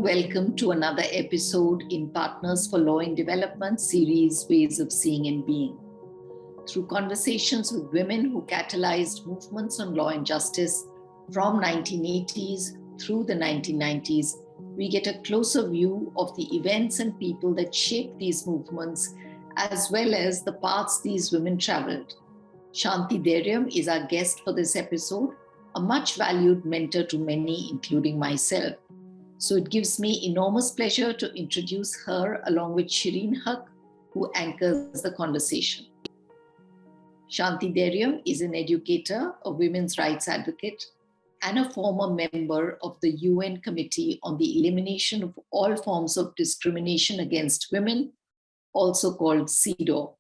welcome to another episode in Partners for Law in Development series, Ways of Seeing and Being. Through conversations with women who catalyzed movements on law and justice from 1980s through the 1990s, we get a closer view of the events and people that shaped these movements, as well as the paths these women traveled. Shanthi Dairiam is our guest for this episode, a much valued mentor to many, including myself. So it gives me enormous pleasure to introduce her along with Shireen Haq, who anchors the conversation. Shanthi Dairiam is an educator, a women's rights advocate, and a former member of the UN Committee on the Elimination of All Forms of Discrimination Against Women, also called CEDAW.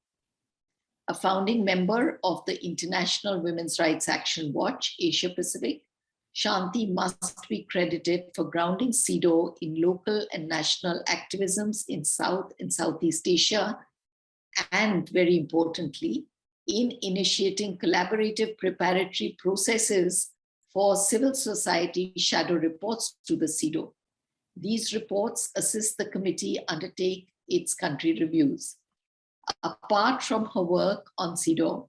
A founding member of the International Women's Rights Action Watch, Asia Pacific, Shanthi must be credited for grounding CEDAW in local and national activisms in South and Southeast Asia, and very importantly, in initiating collaborative preparatory processes for civil society shadow reports to the CEDAW. These reports assist the committee undertake its country reviews. Apart from her work on CEDAW,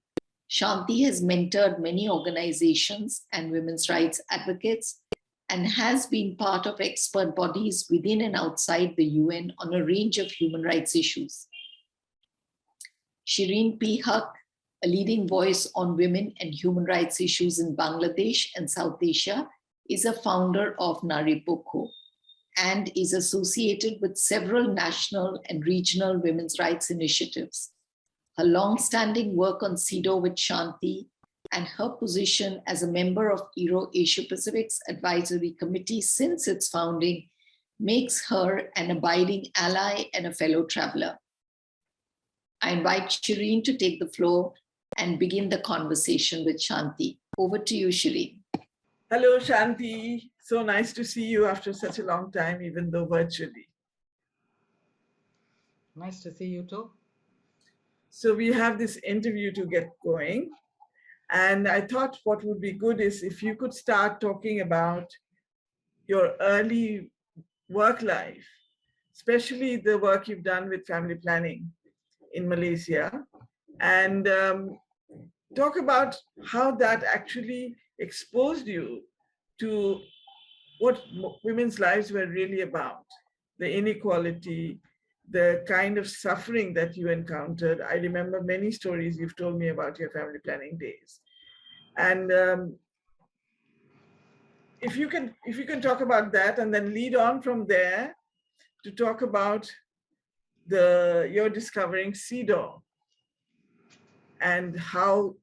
Shanthi has mentored many organizations and women's rights advocates and has been part of expert bodies within and outside the UN on a range of human rights issues. Shireen P. Haq, a leading voice on women and human rights issues in Bangladesh and South Asia, is a founder of Nari Pokho and is associated with several national and regional women's rights initiatives. Her long-standing work on CEDAW with Shanthi and her position as a member of IWRAW-Asia Pacific's advisory committee since its founding makes her an abiding ally and a fellow traveler. I invite Shireen to take the floor and begin the conversation with Shanthi. Over to you, Shireen. Hello, Shanthi. So nice to see you after such a long time, even though virtually. Nice to see you too. So we have this interview to get going. And I thought what would be good is if you could start talking about your early work life, especially the work you've done with family planning in Malaysia, and talk about how that actually exposed you to what women's lives were really about, the inequality, the kind of suffering that you encountered. I remember many stories you've told me about your family planning days. And if you can talk about that and then lead on from there to talk about your discovering CEDAW and how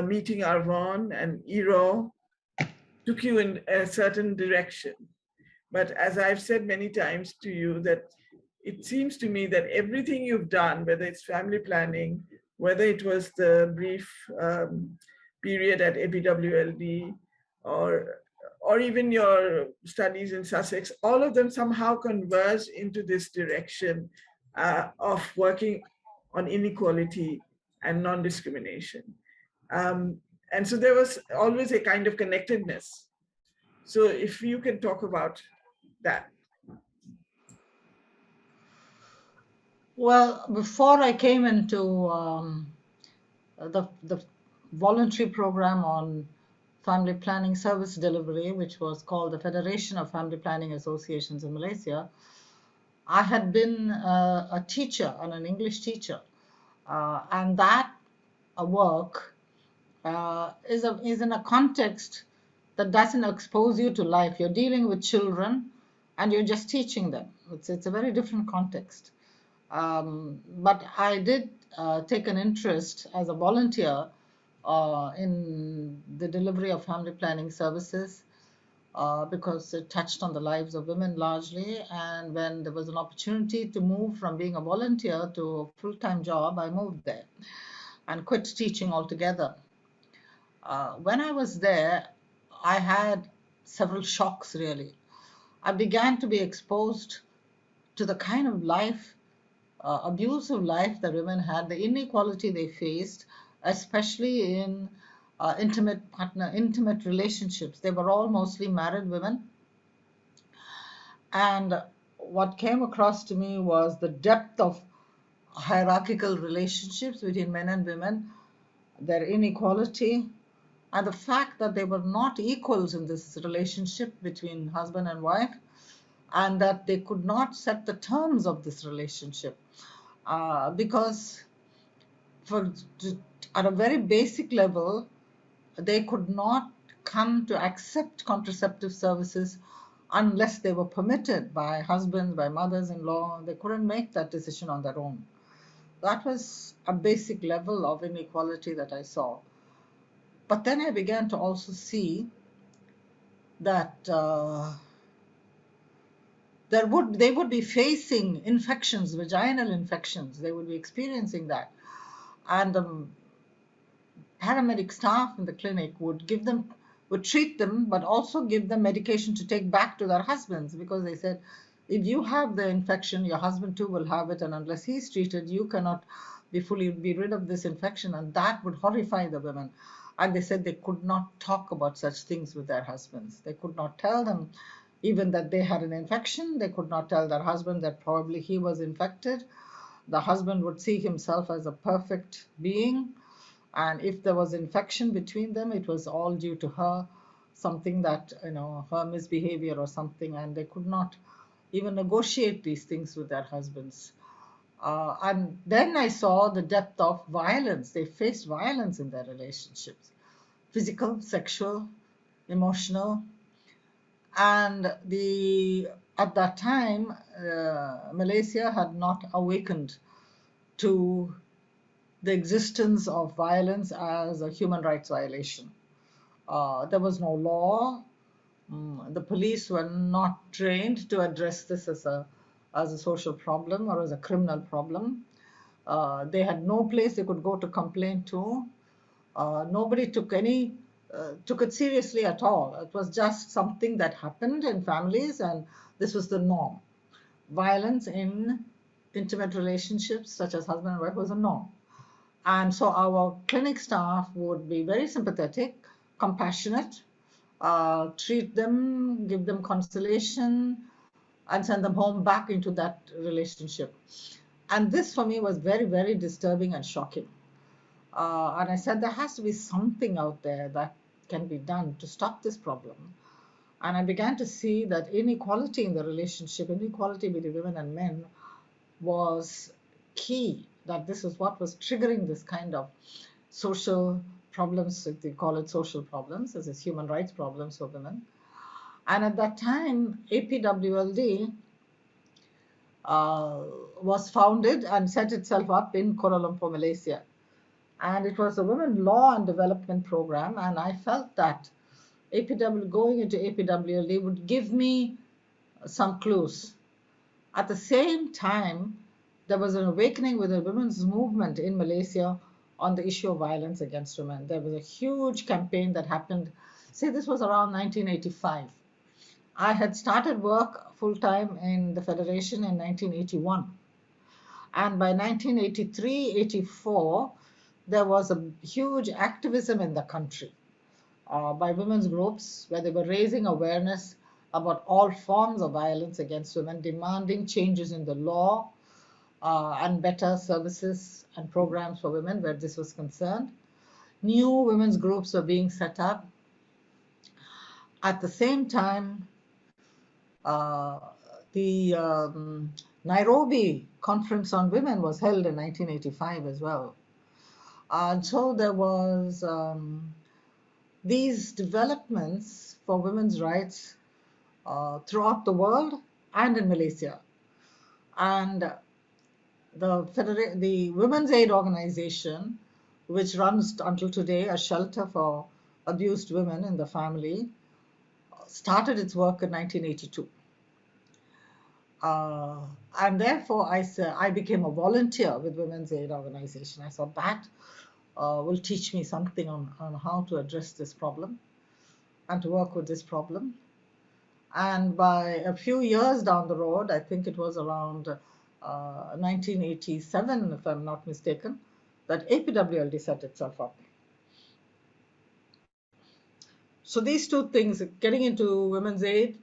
meeting Arvon and IWRAW took you in a certain direction. But as I've said many times to you, that it seems to me that everything you've done, whether it's family planning, whether it was the brief period at ABWLD, or even your studies in Sussex, all of them somehow converge into this direction of working on inequality and non-discrimination. And so there was always a kind of connectedness. So if you can talk about that. Well, before I came into the voluntary program on family planning service delivery, which was called the Federation of Family Planning Associations in Malaysia, I had been a teacher and an English teacher. And that work is in a context that doesn't expose you to life. You're dealing with children and you're just teaching them. It's a very different context. But I did take an interest as a volunteer in the delivery of family planning services because it touched on the lives of women largely. And when there was an opportunity to move from being a volunteer to a full-time job, I moved there and quit teaching altogether. When I was there, I had several shocks, really. I began to be exposed to the kind of life, abusive life that women had, the inequality they faced, especially in intimate relationships. They were all mostly married women. And what came across to me was the depth of hierarchical relationships between men and women, their inequality, and the fact that they were not equals in this relationship between husband and wife, and that they could not set the terms of this relationship because for, at a very basic level, they could not come to accept contraceptive services unless they were permitted by husbands, by mothers-in-law. They couldn't make that decision on their own. That was a basic level of inequality that I saw. But then I began to also see that they would be facing infections, vaginal infections. They would be experiencing that. And paramedic staff in the clinic would treat them, but also give them medication to take back to their husbands, because they said, if you have the infection, your husband too will have it, and unless he's treated, you cannot be rid of this infection. And that would horrify the women. And they said they could not talk about such things with their husbands. They could not tell them even that they had an infection. They could not tell their husband that probably he was infected. The husband would see himself as a perfect being, and if there was infection between them, it was all due to her, something that, her misbehavior or something, and they could not even negotiate these things with their husbands. And then I saw the depth of violence. They faced violence in their relationships, physical, sexual, emotional. And at that time, Malaysia had not awakened to the existence of violence as a human rights violation. There was no law. The police were not trained to address this as a social problem or as a criminal problem. They had no place they could go to complain to. Nobody took it seriously at all. It was just something that happened in families, and this was the norm. Violence in intimate relationships, such as husband and wife, was a norm. And so our clinic staff would be very sympathetic, compassionate, treat them, give them consolation, and send them home back into that relationship. And this for me was very, very disturbing and shocking. And I said, there has to be something out there that can be done to stop this problem. And I began to see that inequality in the relationship, inequality between women and men, was key, that this is what was triggering this kind of social problems, if they call it social problems, this is human rights problems for women. And at that time, APWLD was founded and set itself up in Kuala Lumpur, Malaysia. And it was a women law and development program, and I felt that going into APWLD would give me some clues. At the same time, there was an awakening with the women's movement in Malaysia on the issue of violence against women. There was a huge campaign that happened. Say this was around 1985. I had started work full-time in the Federation in 1981. And by 1983-84, there was a huge activism in the country by women's groups where they were raising awareness about all forms of violence against women, demanding changes in the law and better services and programs for women where this was concerned. New women's groups were being set up. At the same time, the Nairobi Conference on Women was held in 1985 as well. And so there was these developments for women's rights throughout the world and in Malaysia. And the Women's Aid Organization, which runs until today a shelter for abused women in the family, started its work in 1982. And therefore, I became a volunteer with Women's Aid Organization. I thought that will teach me something on how to address this problem and to work with this problem. And by a few years down the road, I think it was around 1987, if I'm not mistaken, that APWLD set itself up. So these two things, getting into women's aid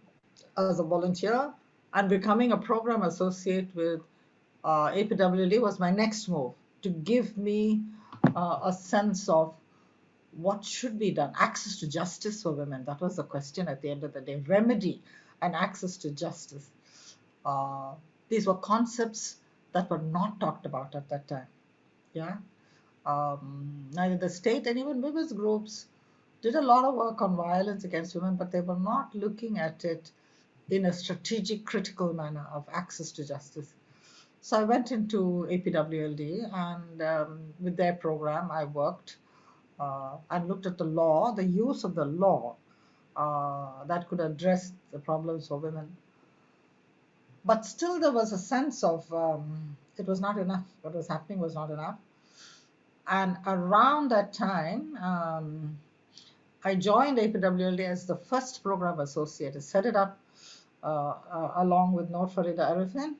as a volunteer And becoming a program associate with APWD was my next move to give me a sense of what should be done. Access to justice for women, that was the question at the end of the day. Remedy and access to justice. Uh, these were concepts that were not talked about at that time. Yeah. Neither the state and even women's groups did a lot of work on violence against women, but they were not looking at it in a strategic, critical manner of access to justice. So I went into APWLD, and with their program, I worked and looked at the law, the use of the law that could address the problems for women. But still, there was a sense of it was not enough. What was happening was not enough. And around that time, I joined APWLD as the first program associate. I set it up along with Noor Farida Arifin.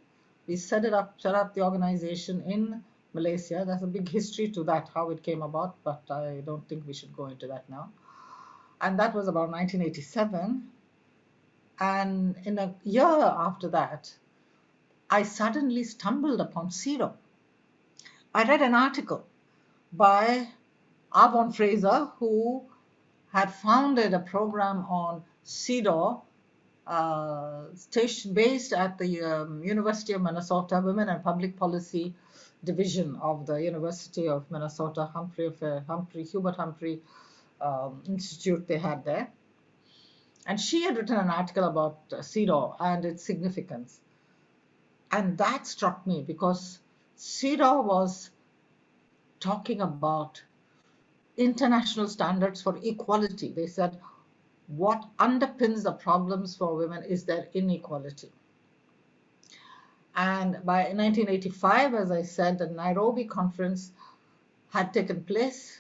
We set up the organization in Malaysia. There's a big history to that, how it came about, but I don't think we should go into that now. And that was about 1987. And in a year after that, I suddenly stumbled upon CEDAW. I read an article by Arbon Fraser, who had founded a program on CEDAW station based at the University of Minnesota Women and Public Policy Division of the University of Minnesota, Hubert Humphrey Institute they had there. And she had written an article about CEDAW and its significance. And that struck me because CEDAW was talking about international standards for equality. They said what underpins the problems for women is their inequality. And by 1985, as I said, the Nairobi conference had taken place.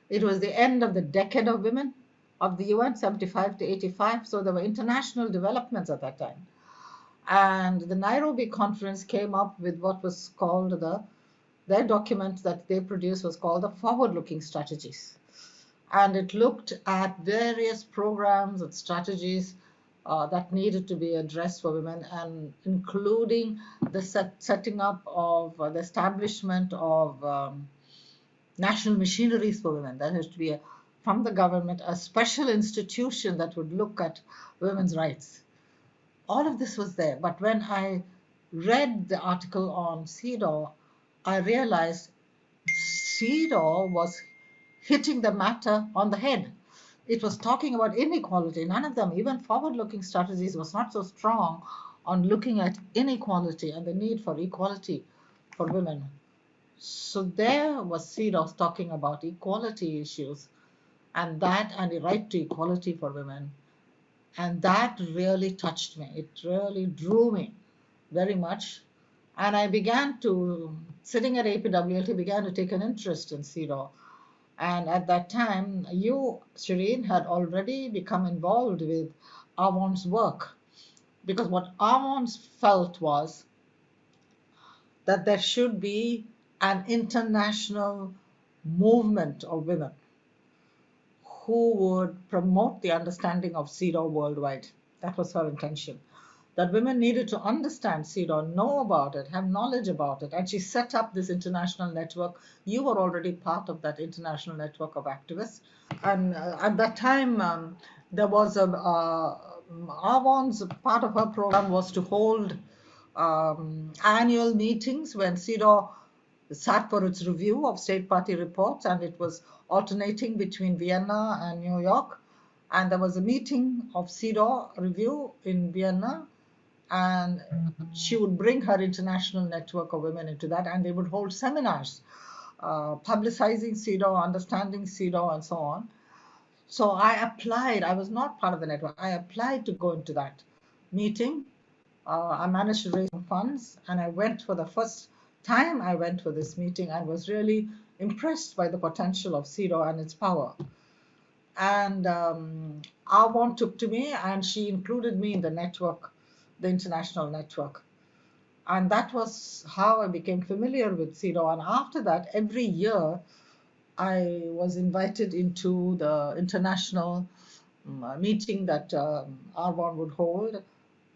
It was the end of the decade of women of the UN, 75 to 85. So there were international developments at that time. And the Nairobi conference came up with what was called their document that they produced was called the forward-looking strategies. And it looked at various programs and strategies that needed to be addressed for women, and including the setting up of the establishment of national machineries for women. That has to be from the government, a special institution that would look at women's rights. All of this was there. But when I read the article on CEDAW, I realized CEDAW was hitting the matter on the head. It was talking about inequality. None of them, even forward-looking strategies, was not so strong on looking at inequality and the need for equality for women. So there was CEDAW talking about equality issues and the right to equality for women. And that really touched me. It really drew me very much. And I began to, sitting at APWLT, began to take an interest in CEDAW. And at that time, you, Shireen, had already become involved with Avon's work. Because what Avon's felt was that there should be an international movement of women who would promote the understanding of CEDAW worldwide. That was her intention. That women needed to understand CEDAW, know about it, have knowledge about it. And she set up this international network. You were already part of that international network of activists. And at that time, there was Avon's part of her program was to hold annual meetings when CEDAW sat for its review of state party reports, and it was alternating between Vienna and New York. And there was a meeting of CEDAW review in Vienna, and she would bring her international network of women into that, and they would hold seminars publicizing CEDAW, understanding CEDAW, and so on. So I applied. I was not part of the network. I applied to go into that meeting. I managed to raise some funds, and I went for the first time. I went for this meeting and was really impressed by the potential of CEDAW and its power. And Avon took to me, and she included me in the network, the international network. And that was how I became familiar with CEDAW. And after that, every year, I was invited into the international meeting that Avon would hold,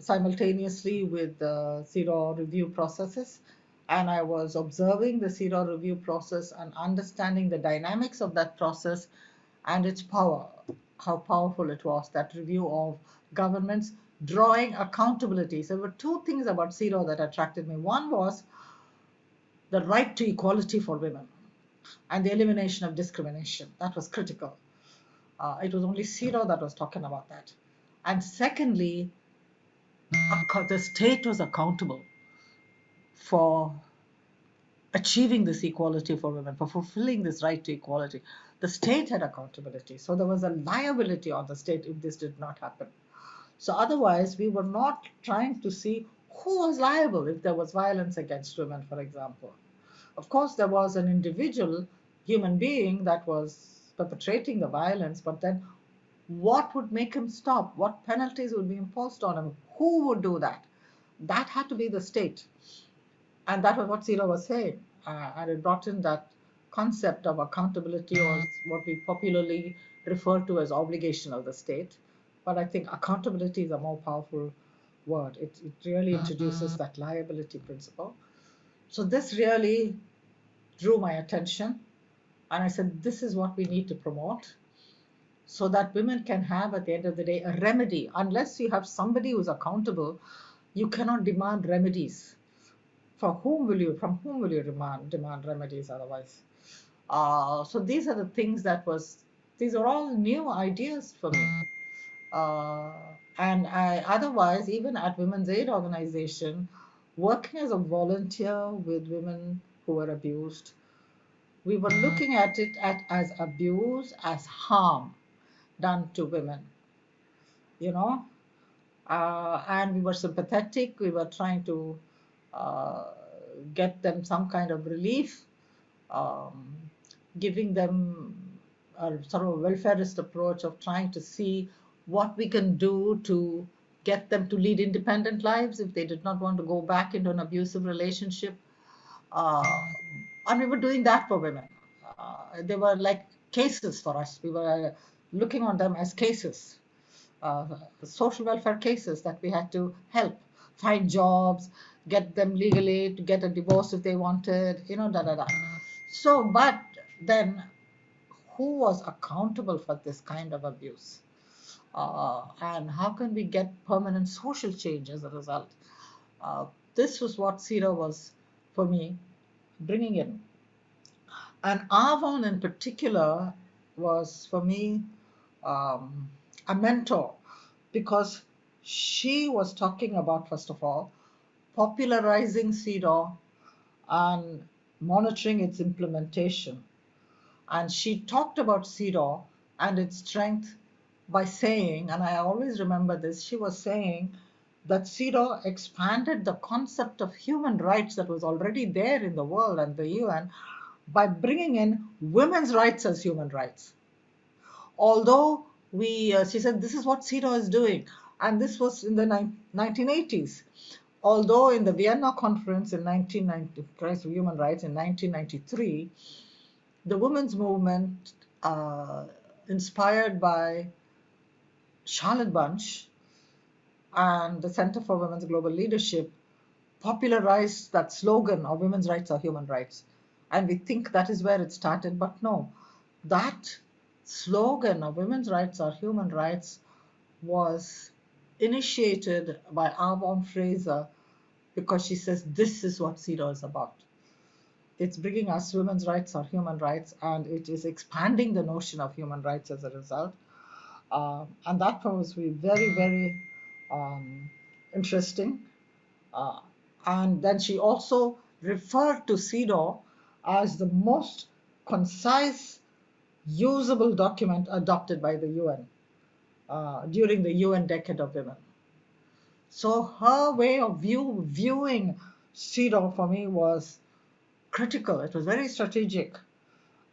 simultaneously with the CEDAW review processes, and I was observing the CEDAW review process and understanding the dynamics of that process and its power, how powerful it was, that review of governments drawing accountability. So there were two things about CEDAW that attracted me. One was the right to equality for women and the elimination of discrimination. That was critical. It was only CEDAW that was talking about that. And secondly, the state was accountable for achieving this equality for women, for fulfilling this right to equality. The state had accountability. So there was a liability on the state if this did not happen. So otherwise, we were not trying to see who was liable if there was violence against women, for example. Of course, there was an individual human being that was perpetrating the violence, but then what would make him stop? What penalties would be imposed on him? Who would do that? That had to be the state. And that was what CEDAW was saying. And it brought in that concept of accountability, or what we popularly refer to as obligation of the state. But I think accountability is a more powerful word. It really introduces that liability principle. So this really drew my attention. And I said, this is what we need to promote so that women can have, at the end of the day, a remedy. Unless you have somebody who's accountable, you cannot demand remedies. From whom will you demand remedies otherwise? So these are the things these are all new ideas for me. And otherwise, even at Women's Aid Organization, working as a volunteer with women who were abused, we were looking at it as abuse, as harm done to women, you know, and we were sympathetic. We were trying to uh, get them some kind of relief, um, giving them a sort of a welfarist approach of trying to see what we can do to get them to lead independent lives if they did not want to go back into an abusive relationship. Uh, and we were doing that for women. They were like cases for us. We were looking on them as cases, uh, social welfare cases that we had to help find jobs, get them legally to get a divorce if they wanted, da da da. So, but then who was accountable for this kind of abuse? And how can we get permanent social change as a result? Uh, this was what CEDAW was, for me, bringing in. And Avon in particular was, for me, um, a mentor, because she was talking about, first of all, popularizing CEDAW and monitoring its implementation. And she talked about CEDAW and its strength by saying, and I always remember this, she was saying that CEDAW expanded the concept of human rights that was already there in the world and the UN by bringing in women's rights as human rights. Although she said, this is what CEDAW is doing, and this was in the 1980s. Although in the Vienna Conference in 1990, Christ of Human Rights in 1993, the women's movement, inspired by Charlotte Bunch and the Center for Women's Global Leadership, popularized that slogan of women's rights are human rights. And we think that is where it started, but no, that slogan of women's rights are human rights was initiated by Avon Fraser, because she says this is what CEDAW is about. It's bringing us women's rights are human rights, and it is expanding the notion of human rights as a result. And that was very, very interesting. Uh, and then she also referred to CEDAW as the most concise, usable document adopted by the UN during the UN Decade of Women. So her way of viewing CEDAW for me was critical. It was very strategic.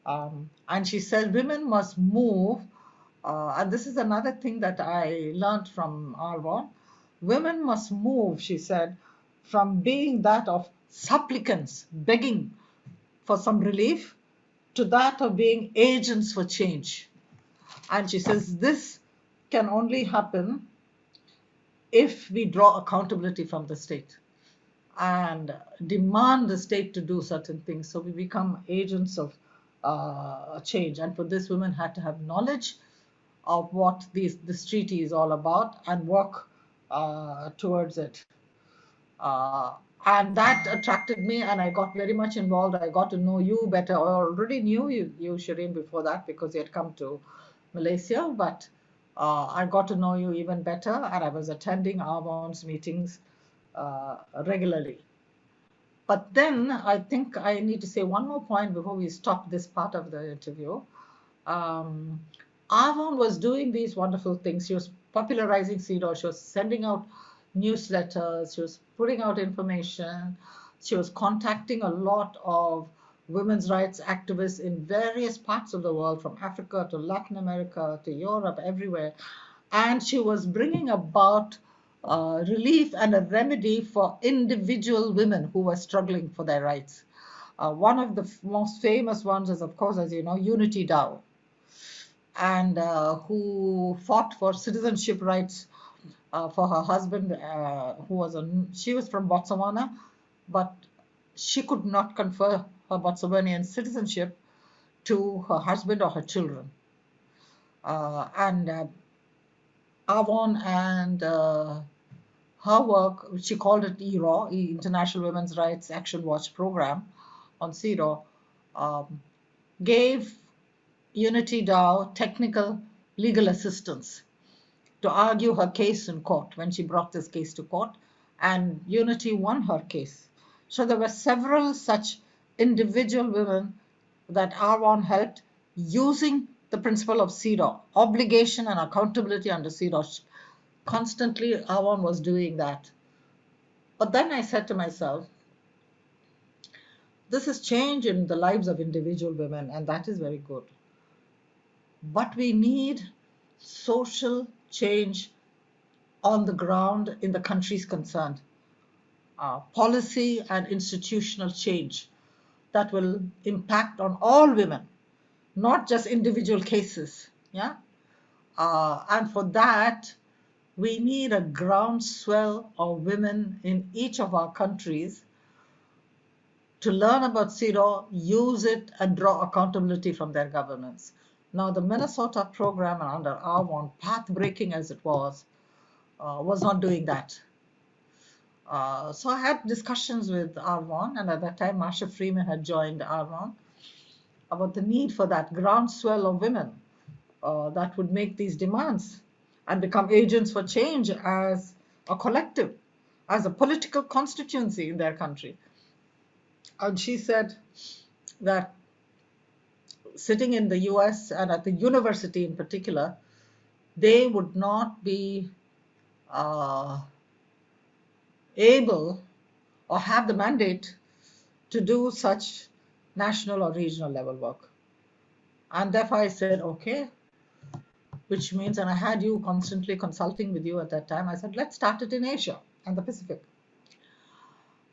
And she said women must move, and this is another thing that I learned from Arvon. Women must move, she said, from being that of supplicants begging for some relief to that of being agents for change. And she says this can only happen if we draw accountability from the state and demand the state to do certain things. So we become agents of change. And for this, women had to have knowledge of what this treaty is all about and work towards it. Uh, and that attracted me, and I got very much involved. I got to know you better. I already knew you Shireen, before that because you had come to Malaysia, but I got to know you even better, and I was attending Avon's meetings regularly. But then I think I need to say one more point before we stop this part of the interview. Um, Avon was doing these wonderful things. She was popularizing CEDAW. She was sending out newsletters. She was putting out information. She was contacting a lot of women's rights activists in various parts of the world, from Africa to Latin America to Europe, everywhere. And she was bringing about relief and a remedy for individual women who were struggling for their rights. One of the most famous ones is, of course, as you know, Unity Dow, and who fought for citizenship rights for her husband, who was she was from Botswana, but she could not confer her Botswanian citizenship to her husband or her children. And Avon and her work, she called it IWRAW, International Women's Rights Action Watch Program on CEDAW, um, gave Unity Dow technical legal assistance to argue her case in court when she brought this case to court, and Unity won her case. So there were several such individual women that Avon helped using the principle of CEDAW, obligation and accountability under CEDAW. Constantly, Avon was doing that. But then I said to myself, this is change in the lives of individual women, and that is very good. But we need social change on the ground in the countries concerned, policy and institutional change that will impact on all women, not just individual cases. Yeah, and for that, we need a groundswell of women in each of our countries to learn about CEDAW, use it, and draw accountability from their governments. Now, the Minnesota program under Avon, path-breaking as it was not doing that. So I had discussions with Avon, and at that time, Marsha Freeman had joined Avon, about the need for that groundswell of women that would make these demands and become agents for change as a collective, as a political constituency in their country. And she said that sitting in the US and at the university in particular, they would not be able or have the mandate to do such national or regional level work. And therefore I said, okay, which means, and I had you constantly consulting with you at that time, I said, let's start it in Asia and the Pacific.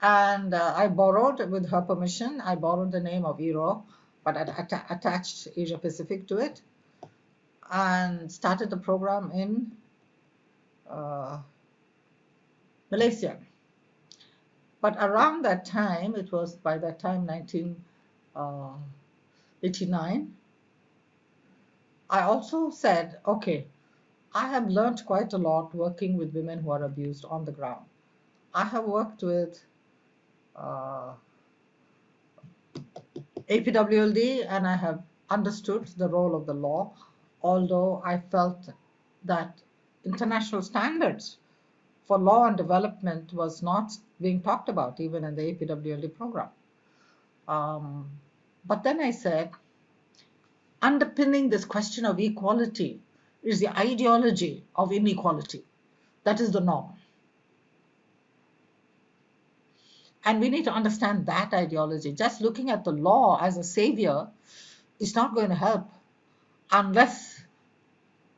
And I borrowed, with her permission, I borrowed the name of IWRAW, but I attached Asia Pacific to it, and started the program in Malaysia. But around that time, it was by that time 1989, I also said, okay, I have learned quite a lot working with women who are abused on the ground. I have worked with APWLD, and I have understood the role of the law, although I felt that international standards for law and development was not being talked about even in the APWLD program. But then I said, underpinning this question of equality is the ideology of inequality. That is the norm. And we need to understand that ideology. Just looking at the law as a savior is not going to help unless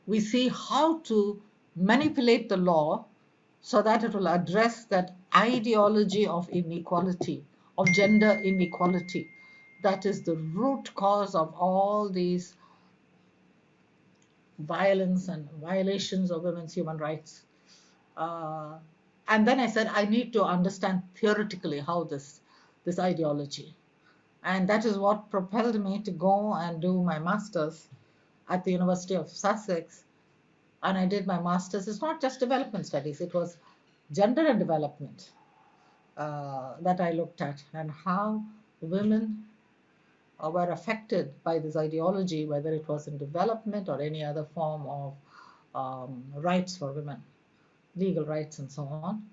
we see how to manipulate the law so that it will address that ideology of inequality, of gender inequality. That is the root cause of all these violence and violations of women's human rights. And then I said, I need to understand theoretically how this ideology. And that is what propelled me to go and do my master's at the University of Sussex. And I did my master's. It's not just development studies, it was gender and development that I looked at, and how women were affected by this ideology, whether it was in development or any other form of rights for women, legal rights and so on.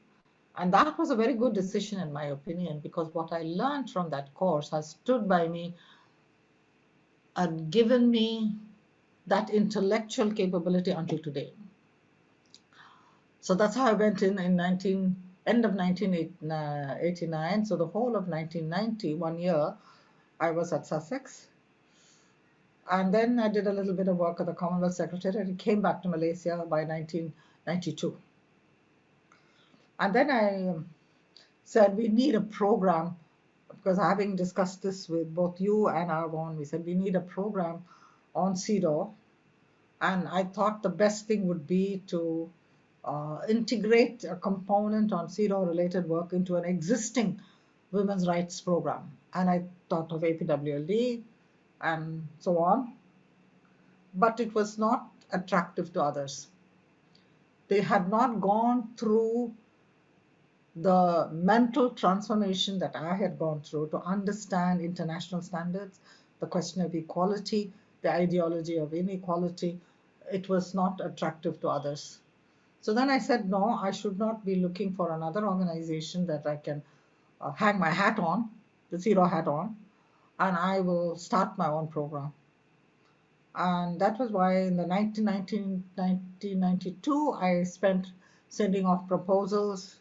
And that was a very good decision, in my opinion, because what I learned from that course has stood by me and given me that intellectual capability until today. So that's how I went in end of 1989. So the whole of 1990, 1 year, I was at Sussex. And then I did a little bit of work at the Commonwealth Secretariat and came back to Malaysia by 1992. And then I said, we need a program, because having discussed this with both you and Arvon, we said we need a program on CEDAW. And I thought the best thing would be to integrate a component on CEDAW related work into an existing women's rights program. And I thought of APWLD and so on. But it was not attractive to others. They had not gone through the mental transformation that I had gone through to understand international standards, the question of equality, the ideology of inequality. It was not attractive to others. So then I said, no, I should not be looking for another organization that I can hang my hat on, the CEDAW hat on, and I will start my own program. And that was why in the 1992, I spent sending off proposals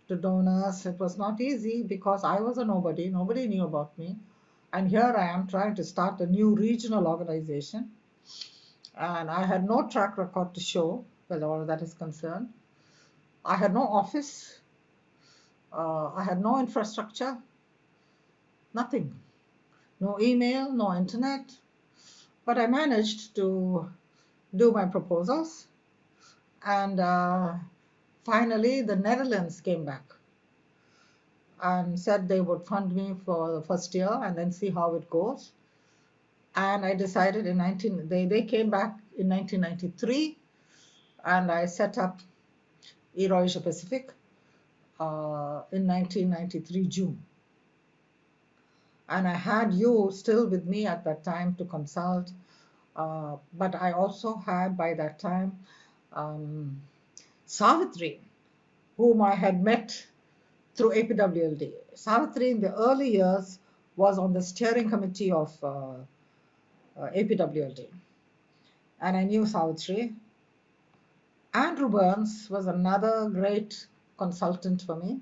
to donors. It was not easy because I was a nobody. Nobody knew about me. And here I am trying to start a new regional organization. And I had no track record to show where all of that is concerned. I had no office. I had no infrastructure. Nothing. No email, no internet. But I managed to do my proposals. And finally, the Netherlands came back and said they would fund me for the first year and then see how it goes. And I decided they came back in 1993, and I set up IWRAW-Asia Pacific in 1993 June. And I had you still with me at that time to consult, but I also had by that time Savitri, whom I had met through APWLD. Savitri in the early years was on the steering committee of APWLD. And I knew Savitri. Andrew Burns was another great consultant for me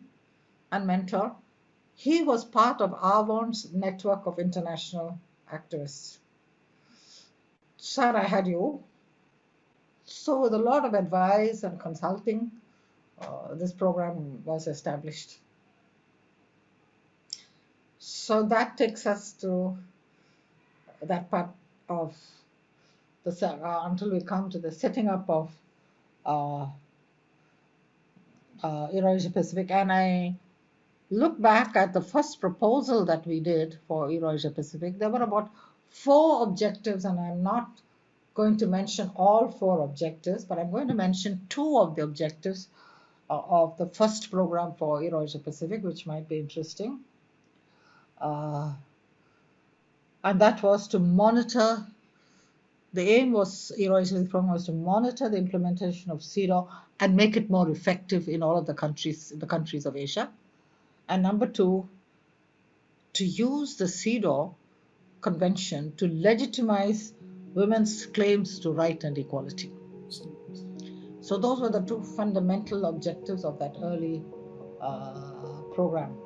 and mentor. He was part of Arvon's network of international activists. Sir, I had you. So with a lot of advice and consulting, this program was established. So that takes us to that part of until we come to the setting up of IWRAW-Asia Pacific. And I look back at the first proposal that we did for IWRAW-Asia Pacific. There were about 4 objectives, and I'm not going to mention all 4 objectives, but I'm going to mention 2 of the objectives of the first program for IWRAW-Asia Pacific, which might be interesting. And that was to monitor. The aim was IWRAW-Asia program was to monitor the implementation of CEDAW and make it more effective in all of the countries of Asia. And number 2, to use the CEDAW Convention to legitimize women's claims to right and equality. So those were the 2 fundamental objectives of that early program.